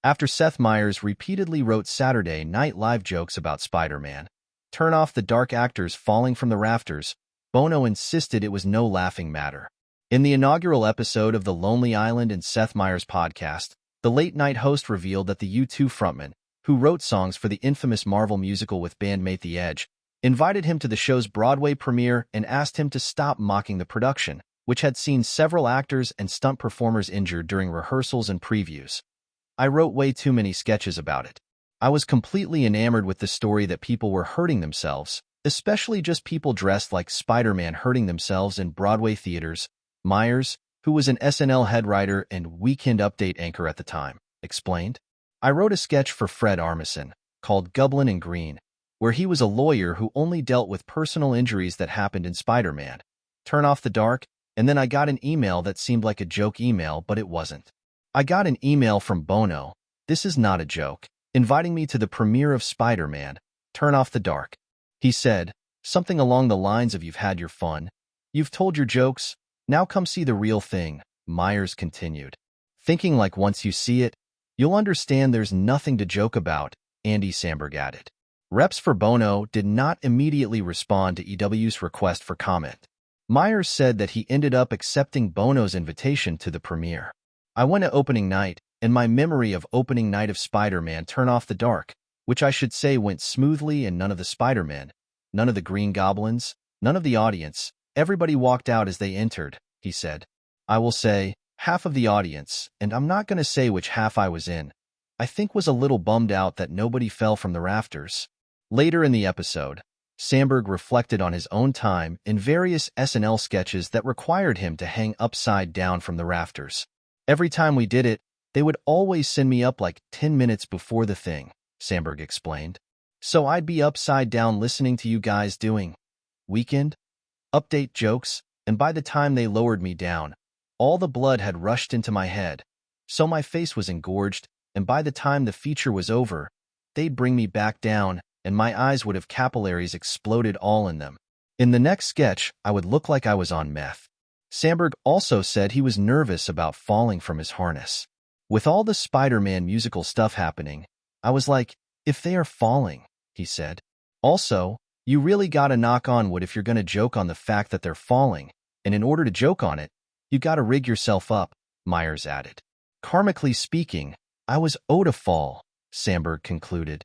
After Seth Meyers repeatedly wrote Saturday Night Live jokes about Spider-Man, turn off the dark actors falling from the rafters, Bono insisted it was no laughing matter. In the inaugural episode of the Lonely Island and Seth Meyers podcast, the late-night host revealed that the U2 frontman, who wrote songs for the infamous Marvel musical with bandmate The Edge, invited him to the show's Broadway premiere and asked him to stop mocking the production, which had seen several actors and stunt performers injured during rehearsals and previews. I wrote way too many sketches about it. I was completely enamored with the story that people were hurting themselves, especially just people dressed like Spider-Man hurting themselves in Broadway theaters, Meyers, who was an SNL head writer and Weekend Update anchor at the time, explained. I wrote a sketch for Fred Armisen, called Goblin and Green, where he was a lawyer who only dealt with personal injuries that happened in Spider-Man. Turn off the dark, and then I got an email that seemed like a joke email, but it wasn't. I got an email from Bono, this is not a joke, inviting me to the premiere of Spider-Man, Turn Off the Dark. He said, something along the lines of you've had your fun, you've told your jokes, now come see the real thing, Meyers continued. Thinking like once you see it, you'll understand there's nothing to joke about, Andy Samberg added. Reps for Bono did not immediately respond to EW's request for comment. Meyers said that he ended up accepting Bono's invitation to the premiere. I went to opening night, and my memory of opening night of Spider-Man Turn Off the Dark, which I should say went smoothly and none of the Spider-Men, none of the Green Goblins, none of the audience, everybody walked out as they entered, he said. I will say, half of the audience, and I'm not going to say which half I was in, I think was a little bummed out that nobody fell from the rafters. Later in the episode, Samberg reflected on his own time in various SNL sketches that required him to hang upside down from the rafters. Every time we did it, they would always send me up like 10 minutes before the thing, Samberg explained. So I'd be upside down listening to you guys doing Weekend Update jokes, and by the time they lowered me down, all the blood had rushed into my head, so my face was engorged, and by the time the feature was over, they'd bring me back down, and my eyes would have capillaries exploded all in them. In the next sketch, I would look like I was on meth. Samberg also said he was nervous about falling from his harness. With all the Spider-Man musical stuff happening, I was like, if they are falling, he said. Also, you really gotta knock on wood if you're gonna joke on the fact that they're falling, and in order to joke on it, you gotta rig yourself up, Meyers added. Karmically speaking, I was owed a fall, Samberg concluded.